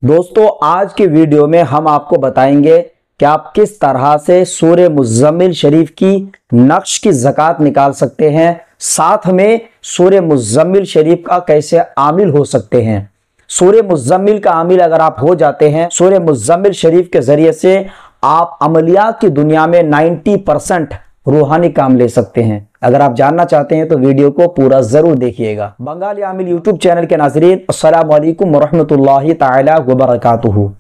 दोस्तों आज की वीडियो में हम आपको बताएंगे कि आप किस तरह से सूरह मुज़्ज़मिल शरीफ की नक्श की ज़कात निकाल सकते हैं, साथ में सूरह मुज़्ज़मिल शरीफ का कैसे आमिल हो सकते हैं। सूरह मुज़्ज़मिल का आमिल अगर आप हो जाते हैं, सूरह मुज़्ज़मिल शरीफ के जरिए से आप अमलियात की दुनिया में 90% रूहानी काम ले सकते हैं। अगर आप जानना चाहते हैं तो वीडियो को पूरा जरूर देखिएगा। बंगाली आमिल यूट्यूब चैनल के नाज़रीन, अस्सलामु अलैकुम वरहमतुल्लाहि ताला वबरकातुहू।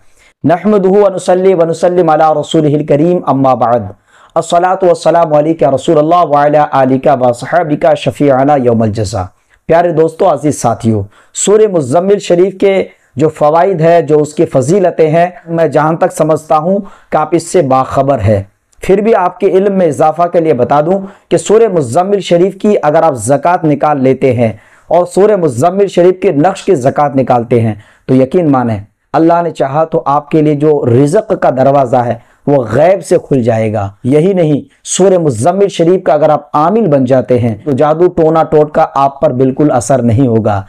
नहमदुहु व नुसल्ली व नुसल्लिम अला रसूलिहिल करीम, अम्मा बाद। अस्सलातु वस्सलामु अलैका रसूलल्लाह व अला आलिका व सहाबिका शफीअना यौमल जज़ा। प्यारे दोस्तों, अजीज साथियों, सूरह मुज़्ज़मिल शरीफ के जो फ़वाइद है, जो उसकी फजीलतें हैं, मैं जहाँ तक समझता हूँ कि आप इससे बाखबर है। फिर भी आपके इल्म में इजाफा के लिए बता दूं कि सूरह मुज़्ज़मिल शरीफ की अगर आप ज़कात निकाल लेते हैं और सूरह मुज़्ज़मिल शरीफ के नक्श की ज़कात निकालते हैं तो यकीन माने अल्लाह ने चाहा तो आपके लिए जो रिज़्क़ का दरवाज़ा है वो गैब से खुल जाएगा। यही नहीं, सूरह मुज़्ज़मिल शरीफ का अगर आप आमिल बन जाते हैं तो जादू टोना टोटका आप पर बिल्कुल असर नहीं होगा।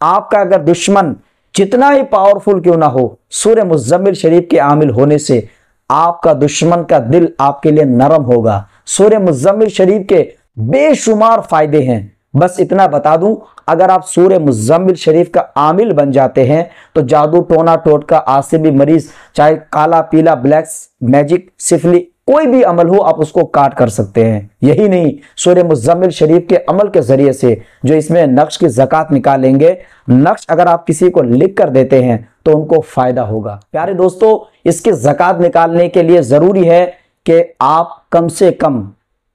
आपका अगर दुश्मन जितना ही पावरफुल क्यों ना हो, सूरह मुज़्ज़मिल शरीफ के आमिल होने से आपका दुश्मन का दिल आपके लिए नरम होगा। सूरह मुज़्ज़मिल शरीफ के बेशुमार फायदे हैं। बस इतना बता दूं, अगर आप सूरह मुज़्ज़मिल शरीफ का आमिल बन जाते हैं तो जादू टोना टोटका, आसिबी मरीज, चाहे काला पीला, ब्लैक मैजिक, सिफली, कोई भी अमल हो आप उसको काट कर सकते हैं। यही नहीं, सूरह मुज़्ज़मिल शरीफ के अमल के जरिए से जो इसमें नक्श की ज़कात निकालेंगे, नक्श अगर आप किसी को लिख कर देते हैं तो उनको फायदा होगा। प्यारे दोस्तों, इसकी ज़कात निकालने के लिए ज़रूरी है कि आप कम से कम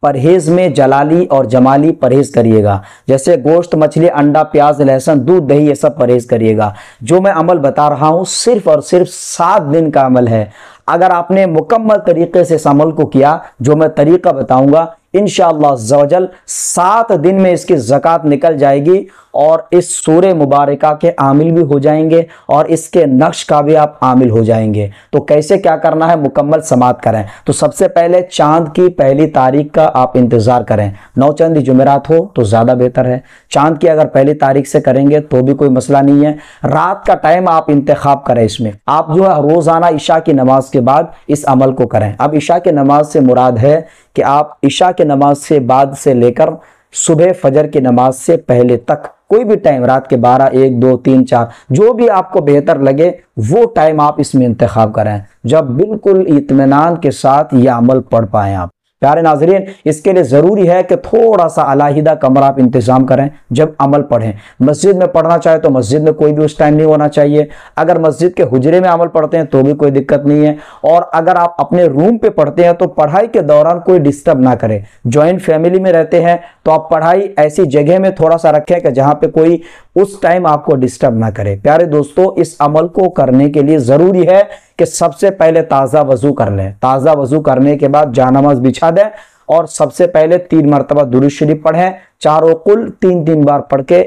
परहेज़ में जलाली और जमाली परहेज़ करिएगा। जैसे गोश्त, मछली, अंडा, प्याज, लहसुन, दूध, दही, ये सब परहेज़ करिएगा। जो मैं अमल बता रहा हूँ सिर्फ और सिर्फ 7 दिन का अमल है। अगर आपने मुकम्मल तरीके से इस अमल को किया, जो मैं तरीका बताऊंगा, इंशाअल्लाह अज़्ज़वजल 7 दिन में इसकी ज़कात निकल जाएगी और इस सूरह मुबारका के आमिल भी हो जाएंगे और इसके नक्श का भी आप आमिल हो जाएंगे। तो कैसे क्या करना है, मुकम्मल समात करें। तो सबसे पहले चांद की पहली तारीख का आप इंतज़ार करें। 9 चंद जुमेरात हो तो ज़्यादा बेहतर है। चांद की अगर पहली तारीख से करेंगे तो भी कोई मसला नहीं है। रात का टाइम आप इंतखाब करें। इसमें आप जो है रोज़ाना इशा की नमाज के बाद इस अमल को करें। अब इशा की नमाज से मुराद है कि आप इशा की नमाज से बाद से लेकर सुबह फजर की नमाज से पहले तक कोई भी टाइम, रात के 12, 1, 2, 3, 4, जो भी आपको बेहतर लगे वो टाइम आप इसमें इंतखाब करें, जब बिल्कुल इत्मीनान के साथ ये अमल पढ़ पाएं आप। प्यारे नाज़रीन, इसके लिए ज़रूरी है कि थोड़ा सा अलहदा कमरा आप इंतज़ाम करें जब अमल पढ़ें। मस्जिद में पढ़ना चाहे तो मस्जिद में कोई भी उस टाइम नहीं होना चाहिए। अगर मस्जिद के हुजरे में अमल पढ़ते हैं तो भी कोई दिक्कत नहीं है। और अगर आप अपने रूम पे पढ़ते हैं तो पढ़ाई के दौरान कोई डिस्टर्ब ना करें। जॉइंट फैमिली में रहते हैं तो आप पढ़ाई ऐसी जगह में थोड़ा सा रखें कि जहाँ पे कोई उस टाइम आपको डिस्टर्ब ना करे। प्यारे दोस्तों, इस अमल को करने के लिए ज़रूरी है कि सबसे पहले ताज़ा वज़ू कर लें। ताज़ा वज़ू करने के बाद जानमाज़ बिछा दें और सबसे पहले 3 मरतबा दुरूद शरीफ पढ़ें। चारों कुल 3-3 बार पढ़ के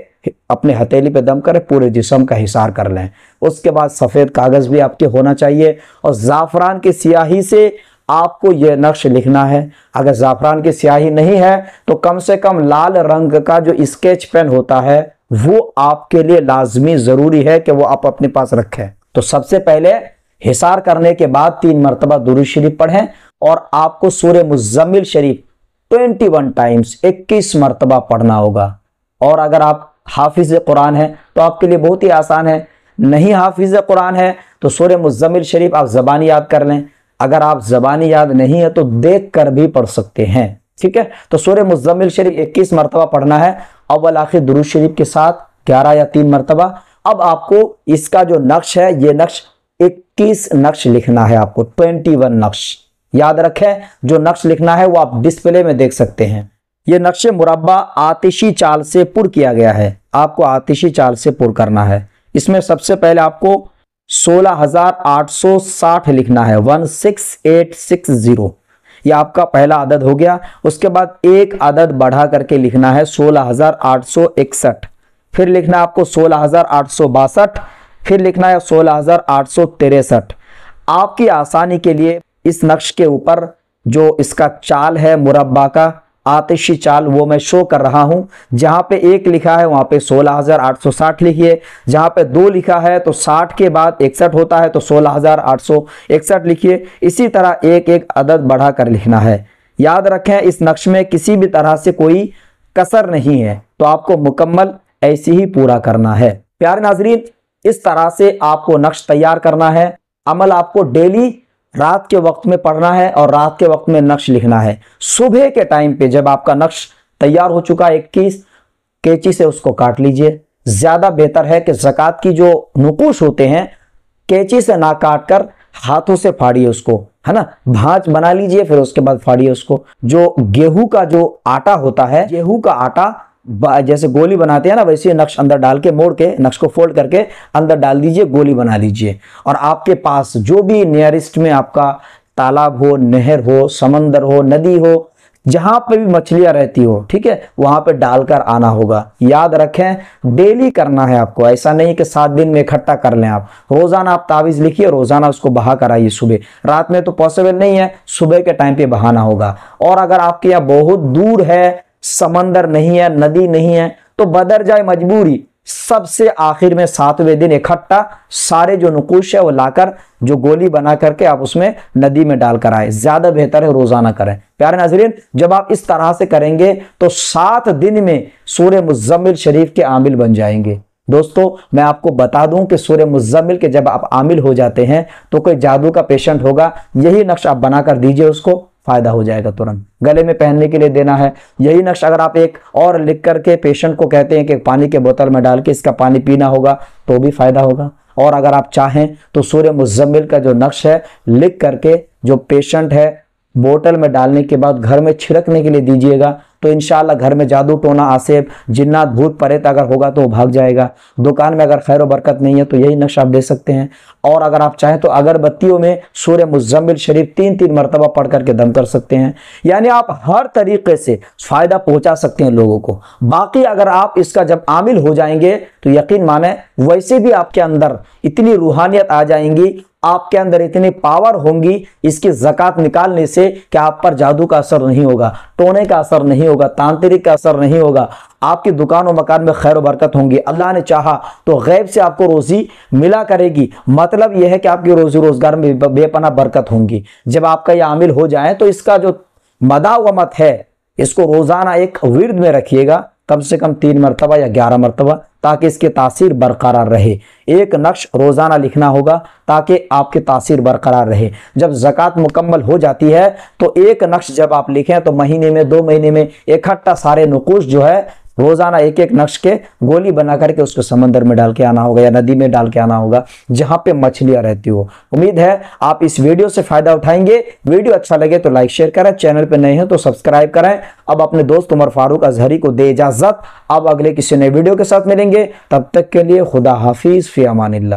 अपने हथेली पे दम करें, पूरे जिस्म का हिसार कर लें। उसके बाद सफ़ेद कागज़ भी आपके होना चाहिए और ज़ाफ़रान की स्याही से आपको यह नक्श लिखना है। अगर ज़ाफ़रान की स्याही नहीं है तो कम से कम लाल रंग का जो स्केच पेन होता है वो आपके लिए लाजमी ज़रूरी है कि वो आप अपने पास रखें। तो सबसे पहले हिसार करने के बाद 3 मरतबा दुरूद शरीफ पढ़ें और आपको सूरह मुज़्ज़मिल शरीफ 21 टाइम्स 21 मरतबा पढ़ना होगा। और अगर आप हाफिज़ कुरान है तो आपके लिए बहुत ही आसान है। नहीं हाफिज़ कुरान है तो सूरह मुज़्ज़मिल शरीफ आप ज़बानी याद कर लें। अगर आप ज़बानी याद नहीं है तो देख कर भी पढ़ सकते हैं। ठीक है, तो सूरह मुज़्ज़मिल शरीफ 21 मरतबा पढ़ना है, अव्वल आखिर दुरूद शरीफ के साथ 11 या 3 मरतबा। अब आपको इसका जो नक्श है, ये नक्श 21 नक्श लिखना है आपको, 21 नक्श याद रखें। जो नक्श लिखना है वो आप डिस्प्ले में देख सकते हैं। ये नक्श मुरब्बा आतिशी चाल से पुर किया गया है। आपको आतिशी चाल से पुर करना है। इसमें सबसे पहले आपको 16,860 लिखना है, 16860। यह आपका पहला अदद हो गया। उसके बाद एक अदद बढ़ा करके लिखना है 16,861। फिर लिखना है आपको 16,862। फिर लिखना है 16,863। आपकी आसानी के लिए इस नक्श के ऊपर जो इसका चाल है मुरब्बा का आतिशी चाल वो मैं शो कर रहा हूं। जहां पे 1 लिखा है वहां पे 16,860 लिखिए, जहां पे 2 लिखा है तो 60 के बाद 61 होता है तो 16,861 लिखिए। इसी तरह एक एक अदद बढ़ाकर लिखना है। याद रखें इस नक्श में किसी भी तरह से कोई कसर नहीं है, तो आपको मुकम्मल ऐसे ही पूरा करना है। प्यारे नाजरीन, इस तरह से आपको नक्श तैयार करना है। अमल आपको डेली रात के वक्त में पढ़ना है और रात के वक्त में नक्श लिखना है। सुबह के टाइम पे जब आपका नक्श तैयार हो चुका 21, कैंची से उसको काट लीजिए। ज्यादा बेहतर है कि ज़कात की जो नुकूश होते हैं कैंची से ना काट कर हाथों से फाड़िए उसको, है ना, भांज बना लीजिए, फिर उसके बाद फाड़िए उसको। जो गेहूं का जो आटा होता है, गेहूं का आटा जैसे गोली बनाते हैं ना, वैसे नक्श अंदर डाल के मोड़ के नक्श को फोल्ड करके अंदर डाल दीजिए, गोली बना लीजिए। और आपके पास जो भी नियरेस्ट में आपका तालाब हो, नहर हो, समंदर हो, नदी हो, जहां पे भी मछलियां रहती हो, ठीक है, वहां पे डालकर आना होगा। याद रखें डेली करना है आपको, ऐसा नहीं कि 7 दिन में इकट्ठा कर लें आप। रोजाना आप तावीज लिखिए, रोजाना उसको बहा कर आइए। सुबह, रात में तो पॉसिबल नहीं है, सुबह के टाइम पे बहाना होगा। और अगर आपके यहाँ बहुत दूर है, समंदर नहीं है, नदी नहीं है, तो बदर जाए मजबूरी, सबसे आखिर में 7वें दिन इकट्ठा सारे जो नुकूश है वो लाकर जो गोली बना करके आप उसमें नदी में डालकर आए। ज्यादा बेहतर है रोजाना करें। प्यारे नाज़रीन, जब आप इस तरह से करेंगे तो 7 दिन में सूरह मुज़्ज़मिल शरीफ के आमिल बन जाएंगे। दोस्तों, मैं आपको बता दूं कि सूरह मुज़्ज़मिल के जब आप आमिल हो जाते हैं तो कोई जादू का पेशेंट होगा, यही नक्श आप बनाकर दीजिए, उसको फायदा हो जाएगा। तुरंत गले में पहनने के लिए देना है। यही नक्श अगर आप एक और लिख करके पेशेंट को कहते हैं कि पानी के बोतल में डाल के इसका पानी पीना होगा, तो भी फायदा होगा। और अगर आप चाहें तो सूरह मुज़्ज़मिल का जो नक्श है लिख करके जो पेशेंट है बोतल में डालने के बाद घर में छिड़कने के लिए दीजिएगा, तो इंशाअल्लाह घर में जादू टोना आसेब जिन्नात भूत प्रेत अगर होगा तो वो भाग जाएगा। दुकान में अगर खैर बरकत नहीं है तो यही नक्श आप दे सकते हैं। और अगर आप चाहें तो अगरबत्तियों में सूरह मुज़्ज़मिल शरीफ 3-3 मरतबा पढ़ करके दम कर सकते हैं। यानी आप हर तरीके से फायदा पहुंचा सकते हैं लोगों को। बाकी अगर आप इसका जब आमिल हो जाएंगे तो यकीन माने वैसे भी आपके अंदर इतनी रूहानियत आ जाएंगी, आपके अंदर इतनी पावर होंगी इसकी ज़कात निकालने से कि आप पर जादू का असर नहीं होगा, टोने का असर नहीं होगा, तांत्रिक का असर नहीं होगा। आपकी दुकान और मकान में खैर बरकत होंगी। अल्लाह ने चाहा तो गैब से आपको रोजी मिला करेगी। मतलब यह है कि आपकी रोजी रोजगार में बेपनाह बरकत होंगी। जब आपका यह आमिल हो जाए तो इसका जो मदा व मत है इसको रोजाना एक विर्द में रखिएगा, कम से कम 3 मरतबा या 11 मरतबा, ताकि इसकी तासीर बरकरार रहे। एक नक्श रोजाना लिखना होगा ताकि आपकी तासीर बरकरार रहे। जब ज़कात मुकम्मल हो जाती है तो एक नक्श जब आप लिखें तो महीने में 2 महीने में इकट्ठा सारे नुकूश जो है रोजाना एक एक नक्श के गोली बना करके उसको समंदर में डाल के आना होगा या नदी में डाल के आना होगा जहां पे मछलियां रहती हो। उम्मीद है आप इस वीडियो से फायदा उठाएंगे। वीडियो अच्छा लगे तो लाइक शेयर करें, चैनल पे नए हैं तो सब्सक्राइब करें। अब अपने दोस्त उमर फारूक अजहरी को दे इजाजत। अब अगले किसी नए वीडियो के साथ मिलेंगे, तब तक के लिए खुदा हाफिज, फी अमानिल्लाह।